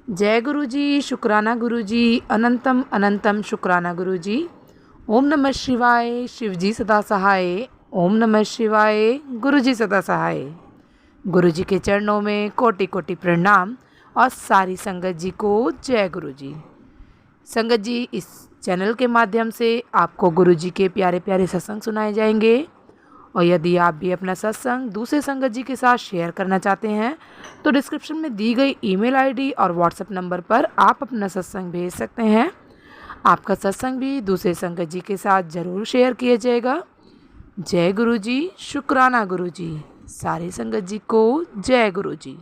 जय गुरु जी, शुक्राना गुरु जी, अनंतम अनंतम शुक्राना गुरु जी। ओम नमः शिवाय, शिव जी सदा सहाय। ओम नमः शिवाय, गुरु जी सदा सहाय। गुरु जी के चरणों में कोटि कोटि प्रणाम और सारी संगत जी को जय गुरु जी। संगत जी, इस चैनल के माध्यम से आपको गुरु जी के प्यारे प्यारे सत्संग सुनाए जाएंगे और यदि आप भी अपना सत्संग दूसरे संगत जी के साथ शेयर करना चाहते हैं तो डिस्क्रिप्शन में दी गई ईमेल आईडी और व्हाट्सएप नंबर पर आप अपना सत्संग भेज सकते हैं। आपका सत्संग भी दूसरे संगत जी के साथ ज़रूर शेयर किया जाएगा। जय गुरु जी, शुक्राना गुरु जी। सारी संगत जी को जय गुरु जी।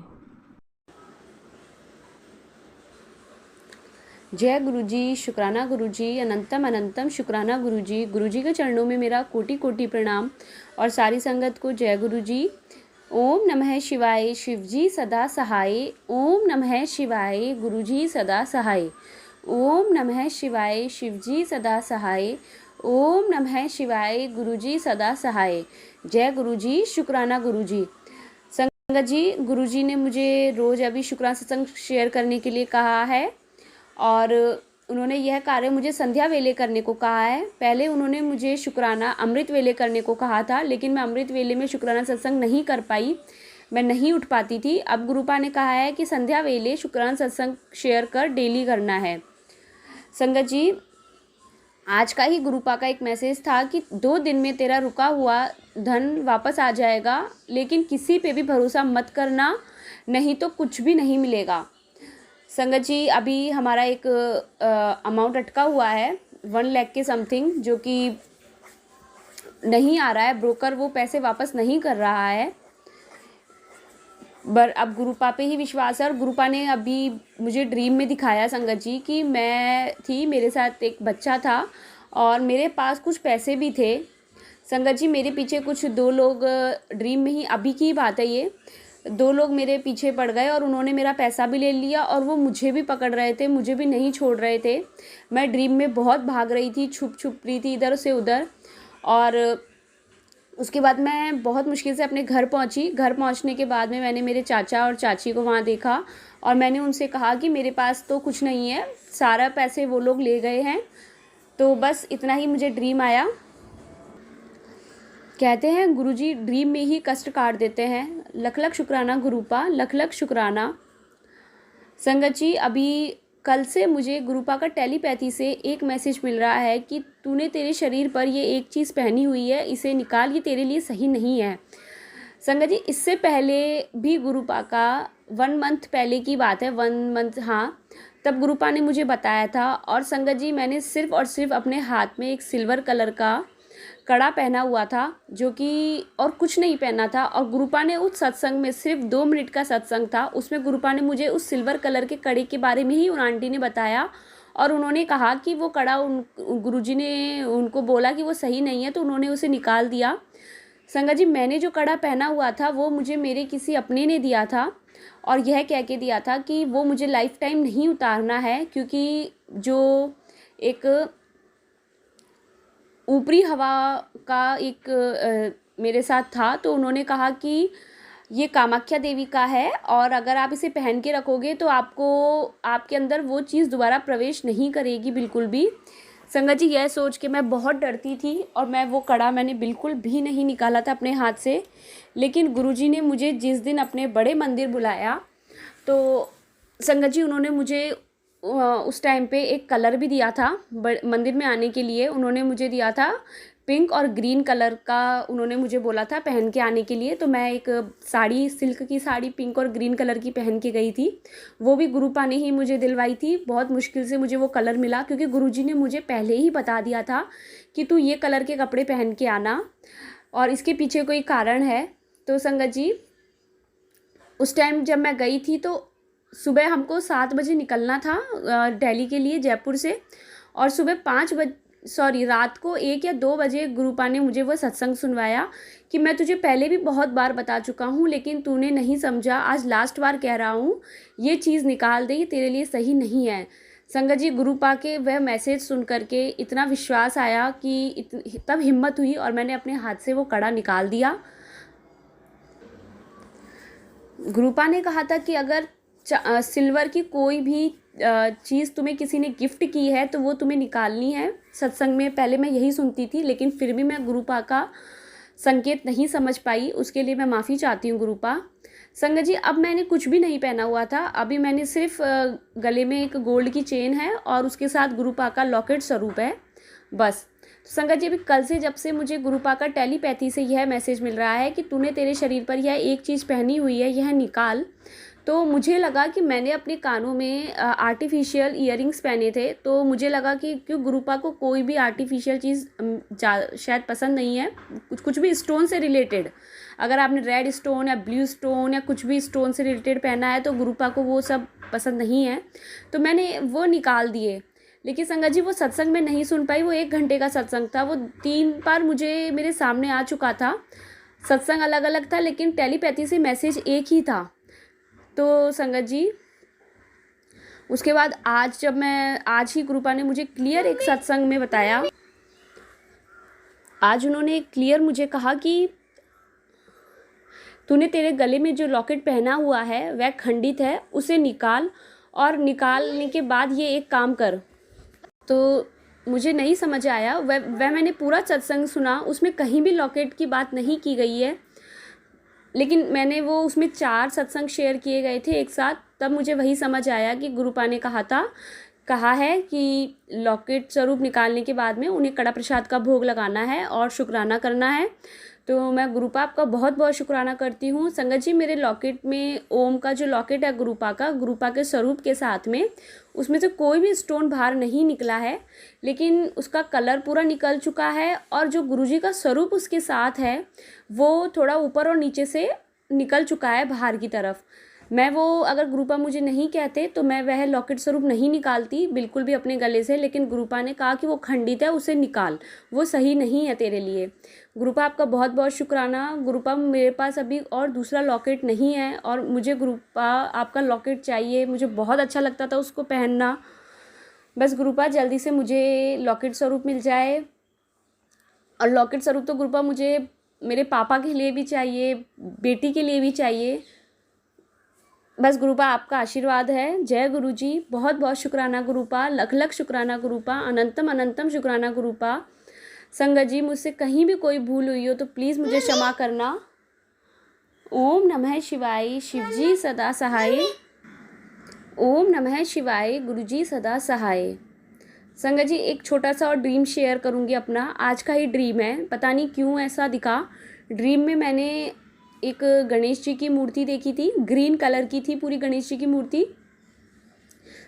जय गुरु जी, शुक्राना गुरु जी, अनंतम अनंतम शुक्राना गुरु जी। गुरु जी के चरणों में मेरा कोटि कोटि प्रणाम और सारी संगत को जय गुरु जी। ओम नमः शिवाय, शिव जी सदा सहाय। ओम नमः शिवाय, गुरु जी सदा सहाय। ओम नमः शिवाय, शिव जी सदा सहाय। ओम नमः शिवाय, गुरु जी सदा सहाय। जय गुरु जी, शुक्राना गुरु जी। संगत जी, गुरु जी ने मुझे रोज़ अभी शुक्राना सत्संग शेयर करने के लिए कहा है और उन्होंने यह कार्य मुझे संध्या वेले करने को कहा है। पहले उन्होंने मुझे शुक्राना अमृत वेले करने को कहा था, लेकिन मैं अमृत वेले में शुक्राना सत्संग नहीं कर पाई, मैं नहीं उठ पाती थी। अब गुरुपा ने कहा है कि संध्या वेले शुक्राना सत्संग शेयर कर डेली करना है। संगत जी, आज का ही गुरुपा का एक मैसेज था कि 2 दिन में तेरा रुका हुआ धन वापस आ जाएगा, लेकिन किसी पे भी भरोसा मत करना, नहीं तो कुछ भी नहीं मिलेगा। संगत जी, अभी हमारा एक अमाउंट अटका हुआ है 1 लाख के समथिंग, जो कि नहीं आ रहा है। ब्रोकर वो पैसे वापस नहीं कर रहा है। पर अब गुरुपा पे ही विश्वास है और गुरुपा ने अभी मुझे ड्रीम में दिखाया संगत जी कि मैं थी, मेरे साथ एक बच्चा था और मेरे पास कुछ पैसे भी थे। संगत जी, मेरे पीछे कुछ 2 लोग, ड्रीम में ही अभी की बात है ये, 2 लोग मेरे पीछे पड़ गए और उन्होंने मेरा पैसा भी ले लिया और वो मुझे भी पकड़ रहे थे, मुझे भी नहीं छोड़ रहे थे। मैं ड्रीम में बहुत भाग रही थी, छुप छुप रही थी इधर से उधर। और उसके बाद मैं बहुत मुश्किल से अपने घर पहुंची। घर पहुंचने के बाद में मैंने मेरे चाचा और चाची को वहाँ देखा और मैंने उनसे कहा कि मेरे पास तो कुछ नहीं है, सारा पैसे वो लोग ले गए हैं। तो बस इतना ही मुझे ड्रीम आया। कहते हैं गुरुजी ड्रीम में ही कष्ट काट देते हैं। लख लख शुक्राना गुरुपा, लख लख शुक्राना। संगत जी, अभी कल से मुझे गुरुपा का टेलीपैथी से एक मैसेज मिल रहा है कि तूने तेरे शरीर पर ये एक चीज़ पहनी हुई है, इसे निकाल, ये तेरे लिए सही नहीं है। संगत जी, इससे पहले भी गुरुपा का 1 मंथ पहले की बात है, 1 मंथ, हाँ, तब गुरुपा ने मुझे बताया था। और संगत जी, मैंने सिर्फ़ और सिर्फ अपने हाथ में एक सिल्वर कलर का कड़ा पहना हुआ था, जो कि और कुछ नहीं पहना था। और गुरुपा ने उस सत्संग में, सिर्फ 2 मिनट का सत्संग था, उसमें गुरुपा ने मुझे उस सिल्वर कलर के कड़े के बारे में ही उन आंटी ने बताया और उन्होंने कहा कि वो कड़ा गुरुजी ने उनको बोला कि वो सही नहीं है, तो उन्होंने उसे निकाल दिया। संगत जी, मैंने जो कड़ा पहना हुआ था वो मुझे मेरे किसी अपने ने दिया था और यह कह के दिया था कि वो मुझे लाइफ टाइम नहीं उतारना है, क्योंकि जो एक ऊपरी हवा का एक मेरे साथ था, तो उन्होंने कहा कि ये कामाख्या देवी का है और अगर आप इसे पहन के रखोगे तो आपको, आपके अंदर वो चीज़ दोबारा प्रवेश नहीं करेगी बिल्कुल भी। संगत जी, यह सोच के मैं बहुत डरती थी और मैं वो कड़ा मैंने बिल्कुल भी नहीं निकाला था अपने हाथ से। लेकिन गुरुजी ने मुझे जिस दिन अपने बड़े मंदिर बुलाया, तो संगत जी उन्होंने मुझे उस टाइम पे एक कलर भी दिया था मंदिर में आने के लिए। उन्होंने मुझे दिया था पिंक और ग्रीन कलर का, उन्होंने मुझे बोला था पहन के आने के लिए। तो मैं एक साड़ी, सिल्क की साड़ी पिंक और ग्रीन कलर की पहन के गई थी। वो भी गुरुपा ने ही मुझे दिलवाई थी। बहुत मुश्किल से मुझे वो कलर मिला, क्योंकि गुरुजी ने मुझे पहले ही बता दिया था कि तू ये कलर के कपड़े पहन के आना और इसके पीछे कोई कारण है। तो संगत जी, उस टाइम जब मैं गई थी तो सुबह हमको 7 बजे निकलना था दिल्ली के लिए, जयपुर से। और सुबह 5 बजे, सॉरी, रात को 1 या 2 बजे गुरुपा ने मुझे वो सत्संग सुनवाया कि मैं तुझे पहले भी बहुत बार बता चुका हूँ लेकिन तूने नहीं समझा, आज लास्ट बार कह रहा हूँ, ये चीज़ निकाल दे, ये तेरे लिए सही नहीं है। संगत जी, गुरुपा के वह मैसेज सुन करके इतना विश्वास आया कि तब हिम्मत हुई और मैंने अपने हाथ से वो कड़ा निकाल दिया। गुरुपा ने कहा था कि अगर सिल्वर की कोई भी चीज़ तुम्हें किसी ने गिफ्ट की है तो वो तुम्हें निकालनी है सत्संग में। पहले मैं यही सुनती थी, लेकिन फिर भी मैं गुरुपा का संकेत नहीं समझ पाई, उसके लिए मैं माफ़ी चाहती हूँ गुरुपा। संगत जी, अब मैंने कुछ भी नहीं पहना हुआ था, अभी मैंने सिर्फ गले में एक गोल्ड की चेन है और उसके साथ गुरुपा का लॉकेट स्वरूप है, बस। तो संगत जी, अभी कल से जब से मुझे गुरुपा का टेलीपैथी से यह मैसेज मिल रहा है कि तूने तेरे शरीर पर यह एक चीज़ पहनी हुई है, यह निकाल, तो मुझे लगा कि मैंने अपने कानों में आर्टिफिशियल ईयरिंग्स पहने थे, तो मुझे लगा कि क्यों गुरुपा को कोई भी आर्टिफिशियल चीज़ शायद पसंद नहीं है, कुछ भी स्टोन से रिलेटेड। अगर आपने रेड स्टोन या ब्लू स्टोन या कुछ भी स्टोन से रिलेटेड पहना है तो गुरुपा को वो सब पसंद नहीं है, तो मैंने वो निकाल दिए। लेकिन संगत जी, वो सत्संग में नहीं सुन पाई, वो 1 घंटे का सत्संग था, वो 3 बार मुझे मेरे सामने आ चुका था। सत्संग अलग अलग था लेकिन टेलीपैथी से मैसेज एक ही था। तो संगत जी, उसके बाद आज ही गुरुपा ने मुझे क्लियर एक सत्संग में बताया, आज उन्होंने क्लियर मुझे कहा कि तूने तेरे गले में जो लॉकेट पहना हुआ है वह खंडित है, उसे निकाल, और निकालने के बाद ये एक काम कर। तो मुझे नहीं समझ आया, वह मैंने पूरा सत्संग सुना, उसमें कहीं भी लॉकेट की बात नहीं की गई है, लेकिन मैंने वो उसमें 4 सत्संग शेयर किए गए थे एक साथ, तब मुझे वही समझ आया कि गुरुपा ने कहा है कि लॉकेट स्वरूप निकालने के बाद में उन्हें कड़ा प्रसाद का भोग लगाना है और शुक्राना करना है। तो मैं गुरुपा आपका बहुत बहुत शुक्राना करती हूँ। संगत जी, मेरे लॉकेट में ओम का जो लॉकेट है गुरुपा के स्वरूप के साथ में, उसमें से कोई भी स्टोन बाहर नहीं निकला है, लेकिन उसका कलर पूरा निकल चुका है, और जो गुरुजी का स्वरूप उसके साथ है वो थोड़ा ऊपर और नीचे से निकल चुका है बाहर की तरफ। मैं वो, अगर गुरुपा मुझे नहीं कहते तो मैं वह लॉकेट स्वरूप नहीं निकालती बिल्कुल भी अपने गले से, लेकिन गुरुपा ने कहा कि वो खंडित है, उसे निकाल, वो सही नहीं है तेरे लिए। गुरुपा आपका बहुत बहुत शुक्राना। गुरुपा, मेरे पास अभी और दूसरा लॉकेट नहीं है और मुझे गुरुपा आपका लॉकेट चाहिए, मुझे बहुत अच्छा लगता था उसको पहनना। बस गुरुपा, जल्दी से मुझे लॉकेट स्वरूप मिल जाए। और लॉकेट स्वरूप तो गुरुपा मुझे मेरे पापा के लिए भी चाहिए, बेटी के लिए भी चाहिए। बस गुरुपा आपका आशीर्वाद है। जय गुरु जी, बहुत बहुत शुक्राना गुरुपा, लख लख शुक्राना गुरुपा, अनंतम अनंतम शुक्राना गुरुपा। संगत जी, मुझसे कहीं भी कोई भूल हुई हो तो प्लीज़ मुझे क्षमा करना। ओम नमः शिवाय, शिवजी सदा सहाय। ओम नमः शिवाय, गुरुजी सदा सहाय। संगत जी, एक छोटा सा और ड्रीम शेयर करूँगी अपना, आज का ही ड्रीम है, पता नहीं क्यों ऐसा दिखा। ड्रीम में मैंने एक गणेश जी की मूर्ति देखी थी, ग्रीन कलर की थी पूरी गणेश जी की मूर्ति।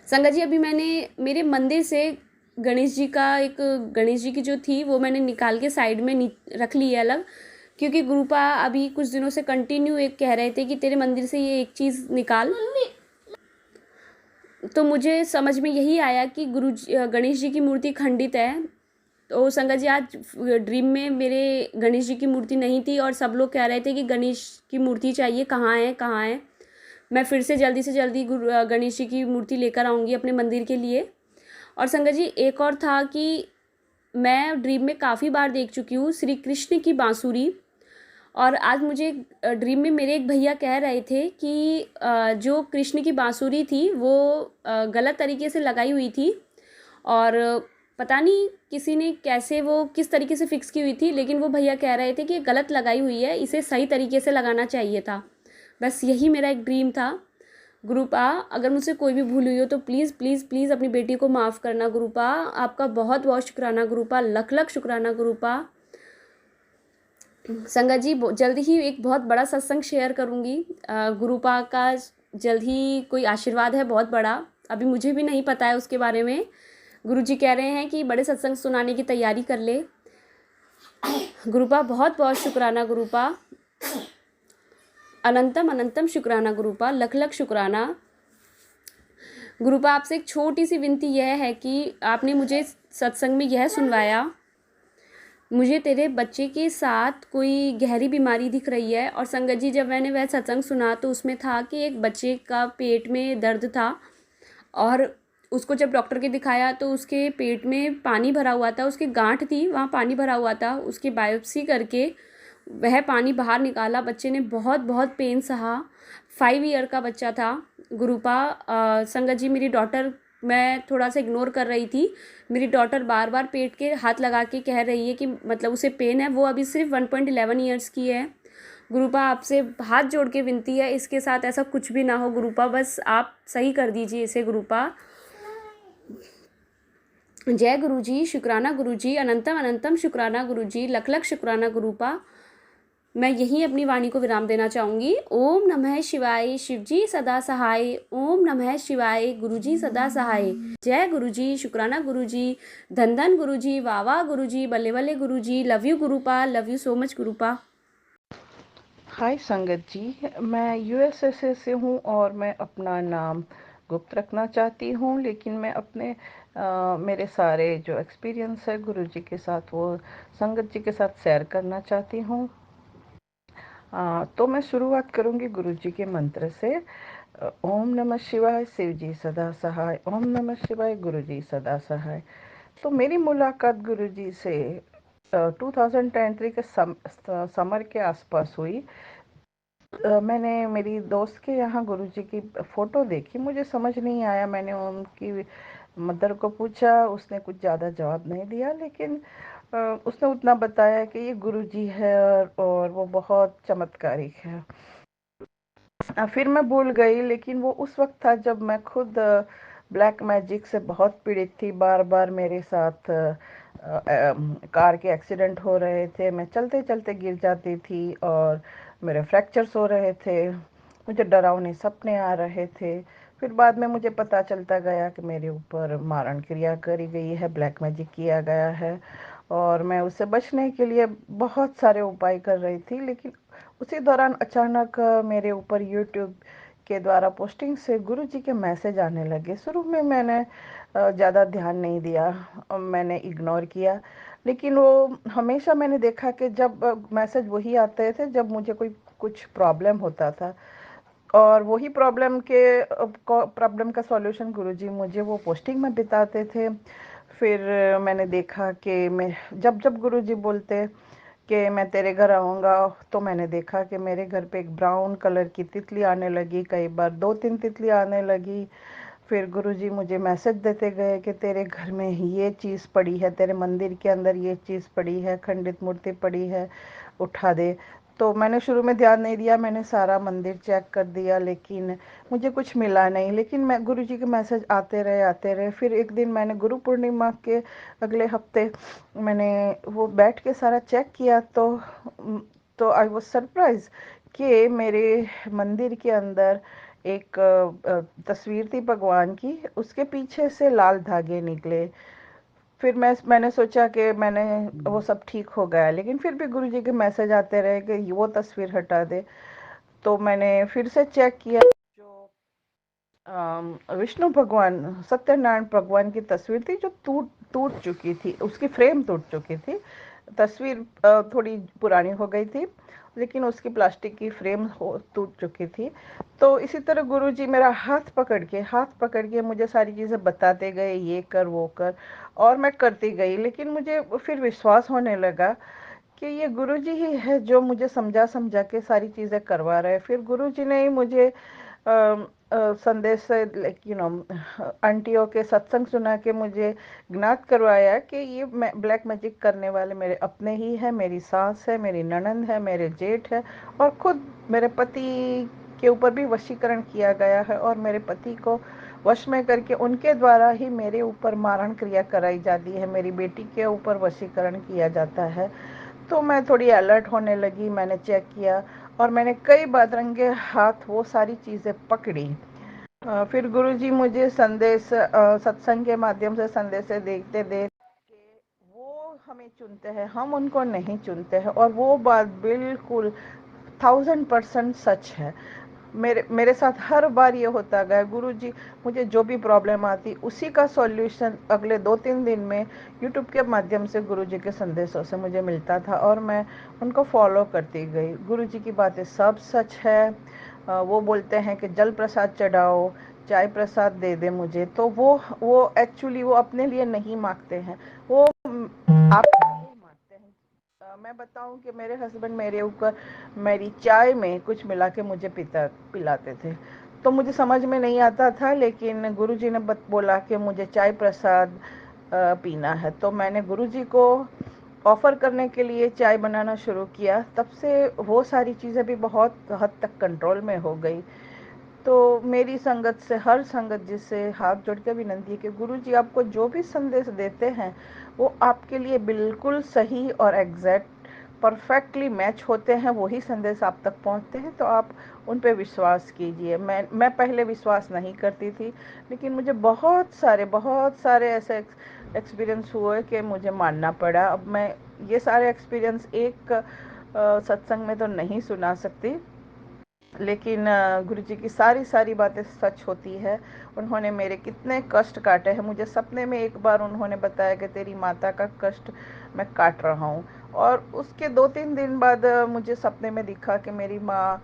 संगत जी, अभी मैंने मेरे मंदिर से गणेश जी की जो थी वो मैंने निकाल के साइड में रख ली है अलग, क्योंकि गुरुपा अभी कुछ दिनों से कंटिन्यू एक कह रहे थे कि तेरे मंदिर से ये एक चीज़ निकाल। तो मुझे समझ में यही आया कि गणेश जी की मूर्ति खंडित है। तो संगत जी, आज ड्रीम में मेरे गणेश जी की मूर्ति नहीं थी और सब लोग कह रहे थे कि गणेश की मूर्ति चाहिए, कहाँ है। मैं फिर से जल्दी गणेश जी की मूर्ति लेकर आऊँगी अपने मंदिर के लिए। और संगत जी, एक और था कि मैं ड्रीम में काफ़ी बार देख चुकी हूँ श्री कृष्ण की बांसुरी, और आज मुझे ड्रीम में मेरे एक भैया कह रहे थे कि जो कृष्ण की बांसुरी थी वो गलत तरीके से लगाई हुई थी, और पता नहीं किसी ने कैसे वो किस तरीके से फिक्स की हुई थी, लेकिन वो भैया कह रहे थे कि ये गलत लगाई हुई है, इसे सही तरीके से लगाना चाहिए था। बस यही मेरा एक ड्रीम था। गुरुपा, अगर मुझसे कोई भी भूल हुई हो तो प्लीज़ प्लीज़ प्लीज़ अपनी बेटी को माफ़ करना गुरुपा। आपका बहुत बहुत शुक्राना गुरुपा, लख लख शुक्राना गुरुपा। संगत जी, जल्दी ही एक बहुत बड़ा सत्संग शेयर करूँगी। गुरुपा का जल्द ही कोई आशीर्वाद है बहुत बड़ा, अभी मुझे भी नहीं पता है उसके बारे में। गुरुजी कह रहे हैं कि बड़े सत्संग सुनाने की तैयारी कर ले। गुरुपा, बहुत बहुत शुक्राना गुरुपा, अनंतम अनंतम शुक्राना गुरुपा, लख लख शुक्राना। गुरुपा, आपसे एक छोटी सी विनती यह है कि आपने मुझे सत्संग में यह सुनवाया, मुझे तेरे बच्चे के साथ कोई गहरी बीमारी दिख रही है। और संगत जी, जब मैंने वह सत्संग सुना तो उसमें था कि एक बच्चे का पेट में दर्द था, और उसको जब डॉक्टर के दिखाया तो उसके पेट में पानी भरा हुआ था, उसकी गांठ थी वहाँ पानी भरा हुआ था। उसकी बायोप्सी करके वह पानी बाहर निकाला, बच्चे ने बहुत बहुत पेन सहा। 5 ईयर का बच्चा था। गुरुपा संगत जी, मेरी डॉटर, मैं थोड़ा सा इग्नोर कर रही थी, मेरी डॉटर बार बार पेट के हाथ लगा के कह रही है कि मतलब उसे पेन है। वो अभी सिर्फ 1.11 ईयर्स की है। गुरुपा आपसे हाथ जोड़ के विनती है, इसके साथ ऐसा कुछ भी ना हो गुरुपा, बस आप सही कर दीजिए इसे गुरुपा। जय गुरुजी, शुक्राना गुरुजी, अनंतम अनंतम शुक्राना गुरुजी, लख लख शुक्राना गुरुपा। मैं यहीं अपनी वाणी को विराम देना चाहूँगी। ओम नमः शिवाय, शिवजी सदा सहाय। ओम नमः शिवाय, गुरुजी सदा सहाय। जय गुरुजी, शुक्राना गुरुजी, धन धन गुरुजी, वाह वाह गुरुजी, बल्ले बल्ले Guruji, love you Gurupa, love you so much Gurupa. Hi संगत जी, मैं यूएसए से हूँ और मैं अपना नाम गुप्त रखना चाहती हूँ, लेकिन मैं अपने मेरे सारे जो एक्सपीरियंस है गुरु जी के साथ वो संगत जी के साथ शेयर करना चाहती हूँ। तो मैं शुरुआत करूँगी गुरु जी के मंत्र से। ओम नमः शिवाय, शिव जी सदा सहाय। ओम नमः शिवाय, गुरु जी सदा सहाय। तो मेरी मुलाकात गुरु जी से 2023 के समर के आसपास हुई। मैंने मेरी दोस्त के यहाँ गुरुजी की फ़ोटो देखी, मुझे समझ नहीं आया। मैंने उनकी मदर को पूछा, उसने कुछ ज़्यादा जवाब नहीं दिया, लेकिन उसने उतना बताया कि ये गुरुजी है और वो बहुत चमत्कारिक है। फिर मैं भूल गई, लेकिन वो उस वक्त था जब मैं खुद ब्लैक मैजिक से बहुत पीड़ित थी। बार बार मेरे साथ कार के एक्सीडेंट हो रहे थे, मैं चलते चलते गिर जाती थी और मेरे फ्रैक्चर्स हो रहे थे, मुझे डरावने सपने आ रहे थे। फिर बाद में मुझे पता चलता गया कि मेरे ऊपर मारण क्रिया करी गई है, ब्लैक मैजिक किया गया है, और मैं उससे बचने के लिए बहुत सारे उपाय कर रही थी। लेकिन उसी दौरान अचानक मेरे ऊपर यूट्यूब के द्वारा पोस्टिंग से गुरुजी के मैसेज आने लगे। शुरू में मैंने ज़्यादा ध्यान नहीं दिया, मैंने इग्नोर किया, लेकिन वो हमेशा मैंने देखा कि जब मैसेज वही आते थे जब मुझे कोई कुछ प्रॉब्लम होता था, और वही प्रॉब्लम का सॉल्यूशन गुरुजी मुझे वो पोस्टिंग में बताते थे। फिर मैंने देखा कि मैं जब जब गुरुजी बोलते कि मैं तेरे घर आऊँगा, तो मैंने देखा कि मेरे घर पे एक ब्राउन कलर की तितली आने लगी, कई बार 2-3 तितली आने लगी। फिर गुरुजी मुझे मैसेज देते गए कि तेरे घर में ये चीज़ पड़ी है, तेरे मंदिर के अंदर ये चीज़ पड़ी है, खंडित मूर्ति पड़ी है, उठा दे। तो मैंने शुरू में ध्यान नहीं दिया, मैंने सारा मंदिर चेक कर दिया, लेकिन मुझे कुछ मिला नहीं। लेकिन मैं गुरुजी के मैसेज आते रहे। फिर एक दिन मैंने गुरु पूर्णिमा के अगले हफ्ते मैंने वो बैठ के सारा चेक किया, तो आई वाज सरप्राइज कि मेरे मंदिर के अंदर एक तस्वीर थी भगवान की, उसके पीछे से लाल धागे निकले। फिर मैंने सोचा कि मैंने वो सब ठीक हो गया, लेकिन फिर भी गुरुजी के मैसेज आते रहे कि वो तस्वीर हटा दे। तो मैंने फिर से चेक किया, जो विष्णु भगवान, सत्यनारायण भगवान की तस्वीर थी जो टूट टूट चुकी थी, उसकी फ्रेम टूट चुकी थी। तस्वीर थोड़ी पुरानी हो गई थी, लेकिन उसकी प्लास्टिक की फ्रेम टूट चुकी थी। तो इसी तरह गुरुजी मेरा हाथ पकड़ के मुझे सारी चीज़ें बताते गए, ये कर वो कर, और मैं करती गई। लेकिन मुझे फिर विश्वास होने लगा कि ये गुरुजी ही है जो मुझे समझा समझा के सारी चीज़ें करवा रहे हैं। फिर गुरुजी ने ही मुझे संदेश से, आंटियों के सत्संग सुना के मुझे ज्ञात करवाया कि ये ब्लैक मैजिक करने वाले मेरे अपने ही है, मेरी सास है, मेरी ननंद है, मेरे जेठ है, और खुद मेरे पति के ऊपर भी वशीकरण किया गया है, और मेरे पति को वश में करके उनके द्वारा ही मेरे ऊपर मारण क्रिया कराई जाती है, मेरी बेटी के ऊपर वशीकरण किया जाता है। तो मैं थोड़ी अलर्ट होने लगी, मैंने चेक किया, और मैंने कई बदरंगे हाथ वो सारी चीज़ें पकड़ी। फिर गुरुजी मुझे सत्संग के माध्यम से संदेश देते दे कि वो हमें चुनते हैं, हम उनको नहीं चुनते हैं, और वो बात बिल्कुल 1000% सच है। मेरे साथ हर बार ये होता गया। गुरुजी मुझे जो भी प्रॉब्लम आती, उसी का सॉल्यूशन अगले 2-3 दिन में यूट्यूब के माध्यम से गुरुजी के संदेशों से मुझे मिलता था, और मैं उनको फॉलो करती गई। गुरुजी की बातें सब सच है। वो बोलते हैं कि जल प्रसाद चढ़ाओ, चाय प्रसाद दे दे मुझे, तो वो एक्चुअली वो अपने लिए नहीं मांगते हैं, वो आपके लिए मांगते हैं। मैं बताऊं कि मेरे हस्बैंड मेरे ऊपर मेरी चाय में कुछ मिला के मुझे पिलाते थे। तो मुझे समझ में नहीं आता था, लेकिन गुरुजी ने बोला कि मुझे चाय प्रसाद पीना है। तो मैंने गुरुजी को ऑफ़र करने के लिए चाय बनाना शुरू किया। तब से वो सारी चीज़ें भी बहुत हद तक कंट्रोल में हो गई। तो मेरी संगत से, हर संगत जी से हाथ जोड़ के विनती है कि गुरुजी आपको जो भी संदेश देते हैं वो आपके लिए बिल्कुल सही और एग्जैक्ट परफेक्टली मैच होते हैं, वही संदेश आप तक पहुंचते हैं। तो आप उन पे विश्वास कीजिए। मैं पहले विश्वास नहीं करती थी, लेकिन मुझे बहुत सारे ऐसे एक्सपीरियंस हुए कि मुझे मानना पड़ा। अब मैं ये सारे एक्सपीरियंस एक सत्संग में तो नहीं सुना सकती, लेकिन गुरुजी की सारी बातें सच होती है। उन्होंने मेरे कितने कष्ट काटे हैं। मुझे सपने में एक बार उन्होंने बताया कि तेरी माता का कष्ट मैं काट रहा हूँ। और उसके 2-3 दिन बाद मुझे सपने में दिखा कि मेरी माँ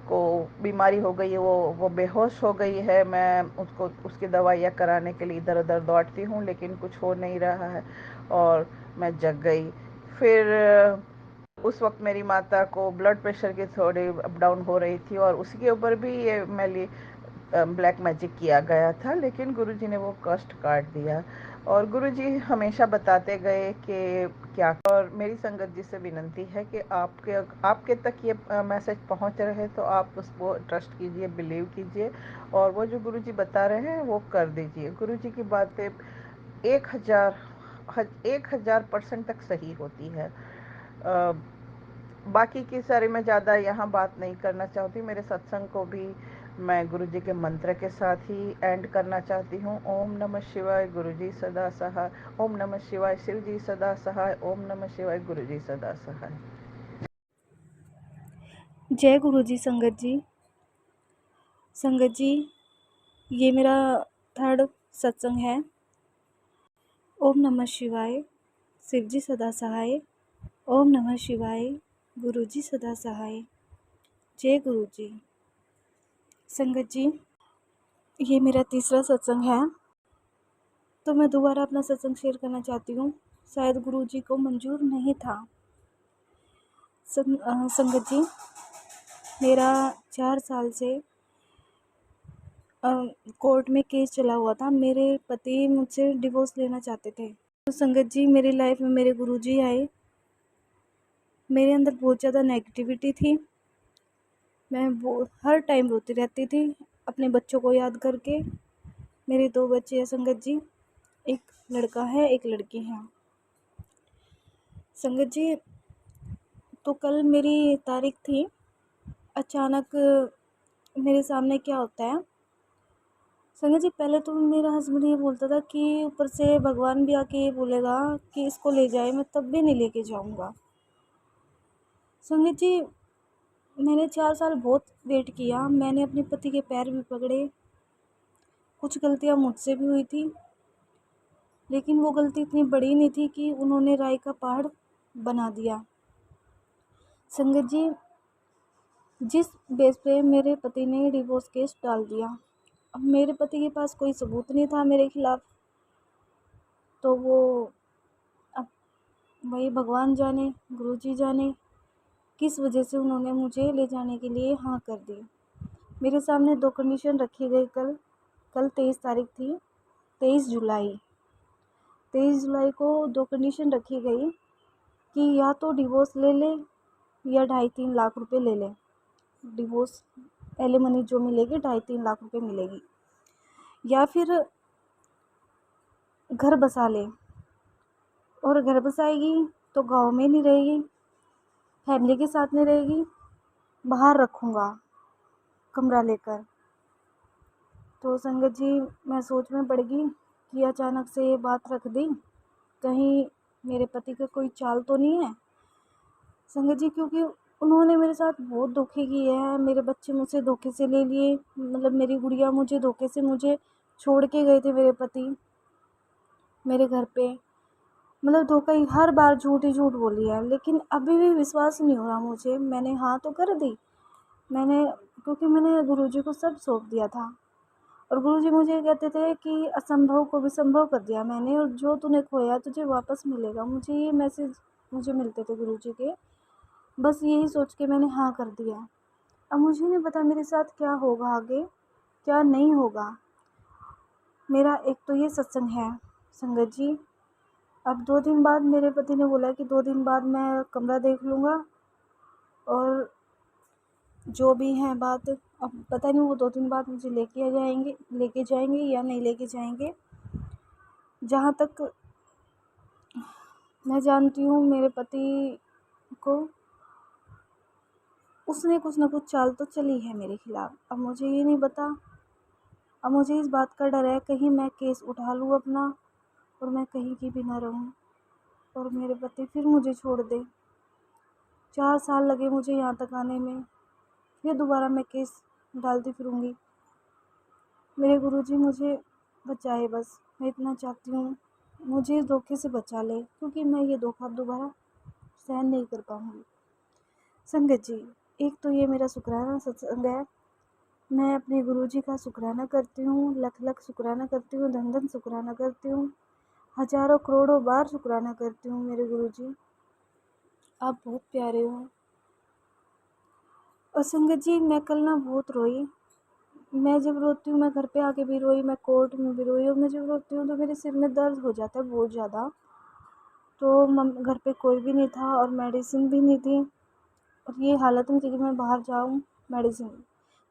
को बीमारी हो गई है, वो बेहोश हो गई है। मैं उसको उसकी दवाइयाँ कराने के लिए इधर उधर दौड़ती हूँ, लेकिन कुछ हो नहीं रहा है और मैं जग गई। फिर उस वक्त मेरी माता को ब्लड प्रेशर की थोड़ी अप डाउन हो रही थी, और उसके ऊपर भी ये मैली ब्लैक मैजिक किया गया था, लेकिन गुरुजी ने वो कष्ट काट दिया। और गुरुजी हमेशा बताते गए कि क्या। और मेरी संगत जी से विनती है कि आपके तक ये मैसेज पहुंच रहे तो आप उसको ट्रस्ट कीजिए, बिलीव कीजिए, और वो जो गुरुजी बता रहे हैं वो कर दीजिए। गुरुजी की बातें 1000% तक सही होती है। बाकी की सारी मैं ज़्यादा यहाँ बात नहीं करना चाहती। मेरे सत्संग को भी मैं गुरुजी के मंत्र के साथ ही एंड करना चाहती हूँ। ओम नमः शिवाय, गुरुजी सदा सहाय। ओम नमः शिवाय, शिव जी सदा सहाय। ओम नमः शिवाय, गुरुजी सदा सहाय। जय गुरु जी। संगत जी, ये मेरा थर्ड सत्संग है। ओम नमः शिवाय, शिव जी सदा सहाय। ओम नमः शिवाय, गुरु जी सदा सहाय। जय गुरु जी। संगत जी, ये मेरा तीसरा सत्संग है, तो मैं दोबारा अपना सत्संग शेयर करना चाहती हूँ। शायद गुरु जी को मंजूर नहीं था। संगत जी, मेरा 4 साल से कोर्ट में केस चला हुआ था। मेरे पति मुझसे डिवोर्स लेना चाहते थे। तो संगत जी, मेरी लाइफ में मेरे गुरुजी आए। मेरे अंदर बहुत ज़्यादा नेगेटिविटी थी। मैं वो हर टाइम रोती रहती थी अपने बच्चों को याद करके। मेरे 2 बच्चे हैं संगत जी, एक लड़का है, एक लड़की है। संगत जी, तो कल मेरी तारीख थी। अचानक मेरे सामने क्या होता है, संगत जी, पहले तो मेरा हस्बैंड ये बोलता था कि ऊपर से भगवान भी आके ये बोलेगा कि इसको ले जाए, मैं तब भी नहीं लेके जाऊंगा। संगत जी, मैंने 4 साल बहुत वेट किया। मैंने अपने पति के पैर भी पकड़े। कुछ गलतियां मुझसे भी हुई थी, लेकिन वो गलती इतनी बड़ी नहीं थी कि उन्होंने राय का पहाड़ बना दिया। संगत जी, जिस बेस पे मेरे पति ने डिवोर्स केस डाल दिया, अब मेरे पति के पास कोई सबूत नहीं था मेरे खिलाफ। तो वो, अब वही भगवान जाने, गुरुजी जाने किस वजह से उन्होंने मुझे ले जाने के लिए हाँ कर दी। मेरे सामने 2 कंडीशन रखी गई। कल 23 तारीख थी, 23 जुलाई को 2 कंडीशन रखी गई कि या तो डिवोर्स ले ले या 2.5-3 लाख रुपए ले ले। डिवोर्स एलिमनी जो मिलेगी 2.5-3 लाख रुपए मिलेगी, या फिर घर बसा ले। और घर बसाएगी तो गांव में नहीं रहेगी, फैमिली के साथ नहीं रहेगी, बाहर रखूँगा कमरा लेकर। तो संगत जी, मैं सोच में पड़ गई कि अचानक से ये बात रख दी, कहीं मेरे पति का कोई चाल तो नहीं है। संगत जी, क्योंकि उन्होंने मेरे साथ बहुत धोखे किए हैं। मेरे बच्चे मुझसे धोखे से ले लिए, मतलब मेरी गुड़िया मुझे धोखे से मुझे छोड़ के गए थे मेरे पति मेरे घर पे। मतलब धोखा ही, हर बार झूठ ही झूठ बोली है, लेकिन अभी भी विश्वास नहीं हो रहा मुझे। मैंने हाँ तो कर दी, क्योंकि मैंने गुरुजी को सब सौंप दिया था। और गुरुजी मुझे कहते थे कि असंभव को भी संभव कर दिया मैंने, और जो तूने खोया तुझे वापस मिलेगा। मुझे ये मैसेज मुझे मिलते थे गुरुजी के। बस यही सोच के मैंने हाँ कर दिया। अब मुझे नहीं पता मेरे साथ क्या होगा आगे, क्या नहीं होगा। मेरा एक तो ये सत्संग है संगत जी। अब 2 दिन बाद मेरे पति ने बोला कि 2 दिन बाद मैं कमरा देख लूँगा, और जो भी है बात, अब पता नहीं वो 2 दिन बाद मुझे लेके जाएंगे या नहीं लेके जाएंगे। जहाँ तक मैं जानती हूँ मेरे पति को, उसने कुछ ना कुछ चाल तो चली है मेरे खिलाफ़। अब मुझे ये नहीं पता, अब मुझे इस बात का डर है कहीं मैं केस उठा लूँ अपना और मैं कहीं की भी ना रहूँ और मेरे पति फिर मुझे छोड़ दे। 4 साल लगे मुझे यहाँ तक आने में, फिर दोबारा मैं केस डालती फिरूँगी। मेरे गुरुजी मुझे बचाए, बस मैं इतना चाहती हूँ, मुझे इस धोखे से बचा ले, क्योंकि मैं ये धोखा दोबारा सहन नहीं कर पाऊँगी। संगत जी, एक तो ये मेरा शुक्राना सत्संग है। मैं अपने गुरुजी का शुक्राना करती हूँ, लख लख शुक्राना करती हूँ, धन धन शुक्राना करती हूँ, हज़ारों करोड़ों बार शुक्राना करती हूँ मेरे गुरुजी। आप बहुत प्यारे हो। और संगत जी, मैं कल ना बहुत रोई। मैं जब रोती हूँ, मैं घर पे आके भी रोई, मैं कोर्ट में भी रोई, और मैं जब रोती हूँ तो मेरे सिर में दर्द हो जाता है बहुत ज़्यादा। तो घर पे कोई भी नहीं था और मेडिसिन भी नहीं थी, और ये हालत में थी कि मैं बाहर जाऊँ मेडिसिन।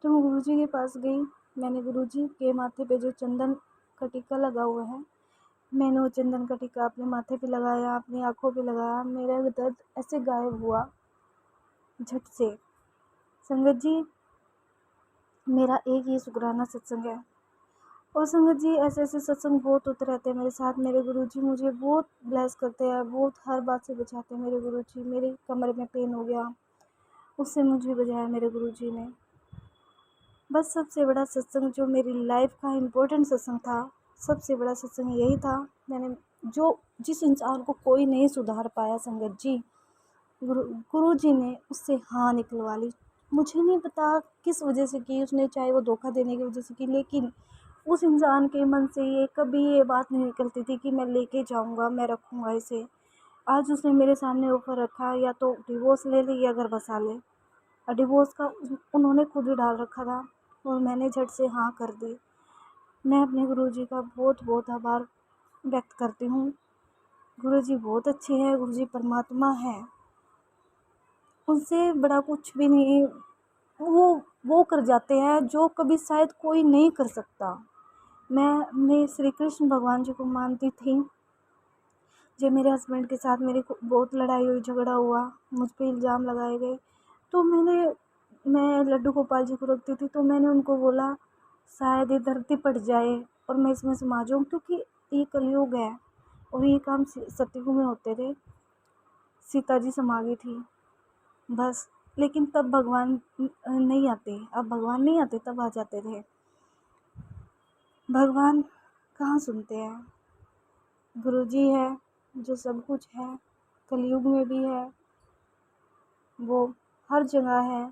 तो मैं गुरुजी के पास गई। मैंने गुरुजी के माथे पे जो चंदन का टीका लगा हुआ है, मैंने वो चंदन का टीका अपने माथे पे लगाया, अपनी आँखों पे लगाया। मेरा दर्द ऐसे गायब हुआ झट से। संगत जी, मेरा एक ही शुक्राना सत्संग है। और संगत जी, ऐसे ऐसे सत्संग बहुत होते रहते हैं मेरे साथ। मेरे गुरुजी मुझे बहुत ब्लेस करते हैं, बहुत हर बात से बचाते हैं मेरे गुरुजी। मेरे कमर में पेन हो गया, उससे मुझे बचाया मेरे गुरुजी ने। बस सबसे बड़ा सत्संग जो मेरी लाइफ का इम्पोर्टेंट सत्संग था, सबसे बड़ा सत्संग यही था। जिस इंसान को कोई नहीं सुधार पाया संगत जी, गुरुजी ने उससे हाँ निकलवा ली। मुझे नहीं पता किस वजह से की उसने, चाहे वो धोखा देने की वजह से की, लेकिन उस इंसान के मन से कभी ये बात नहीं निकलती थी कि मैं लेके जाऊंगा, मैं रखूंगा इसे। आज उसने मेरे सामने ऑफर रखा, या तो डिवोर्स ले ले या घर बसा ले। और डिवोर्स का उन्होंने खुद ही डाल रखा था, और मैंने झट से हाँ कर दी। मैं अपने गुरुजी का बहुत बहुत आभार व्यक्त करती हूँ। गुरुजी बहुत अच्छे हैं, गुरुजी परमात्मा है, उनसे बड़ा कुछ भी नहीं। वो कर जाते हैं जो कभी शायद कोई नहीं कर सकता। मैं श्री कृष्ण भगवान जी को मानती थी। जब मेरे हस्बैंड के साथ मेरी बहुत लड़ाई हुई, झगड़ा हुआ, मुझ पे इल्ज़ाम लगाए गए, तो मैं लड्डू गोपाल जी को रखती थी। तो मैंने उनको बोला शायद ये धरती पट जाए और मैं इसमें समा जाऊँ, क्योंकि ये कलयुग है और ये काम सतयुग में होते थे। सीता जी समा गई थी बस, लेकिन तब भगवान नहीं आते, अब भगवान नहीं आते, तब आ जाते थे। भगवान कहाँ सुनते हैं। गुरुजी है जो सब कुछ है, कलयुग में भी है, वो हर जगह है,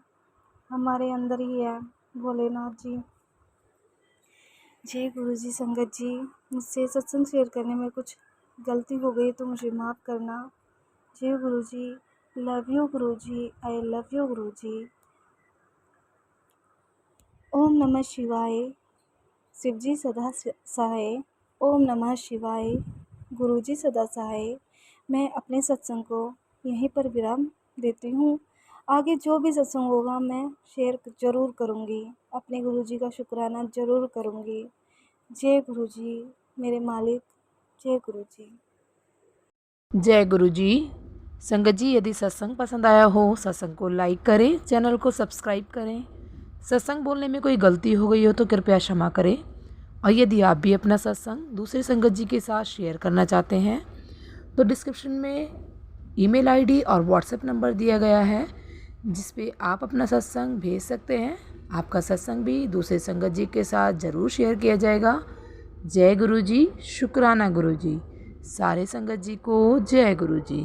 हमारे अंदर ही है भोलेनाथ जी। जय गुरुजी। संगत जी, मुझसे सत्संग शेयर करने में कुछ गलती हो गई तो मुझे माफ़ करना। जय Guruji. Love you Guruji, I love you Guruji. ओम नमः शिवाय। शिवजी सदा सहाय। ओम नमः शिवाय। गुरुजी सदा सहाय। मैं अपने सत्संग को यहीं पर विराम देती हूँ। आगे जो भी सत्संग होगा मैं शेयर ज़रूर करूँगी, अपने गुरुजी का शुक्राना ज़रूर करूँगी। जय गुरुजी मेरे मालिक। जय गुरुजी। जय गुरुजी। संगत जी, यदि सत्संग पसंद आया हो, सत्संग को लाइक करें, चैनल को सब्सक्राइब करें। सत्संग बोलने में कोई गलती हो गई हो तो कृपया क्षमा करें। और यदि आप भी अपना सत्संग दूसरे संगत जी के साथ शेयर करना चाहते हैं तो डिस्क्रिप्शन में ईमेल आईडी और व्हाट्सएप नंबर दिया गया है, जिस पे आप अपना सत्संग भेज सकते हैं। आपका सत्संग भी दूसरे संगत जी के साथ ज़रूर शेयर किया जाएगा। जय गुरुजी। शुक्राना गुरुजी। सारे संगत जी को जय गुरुजी।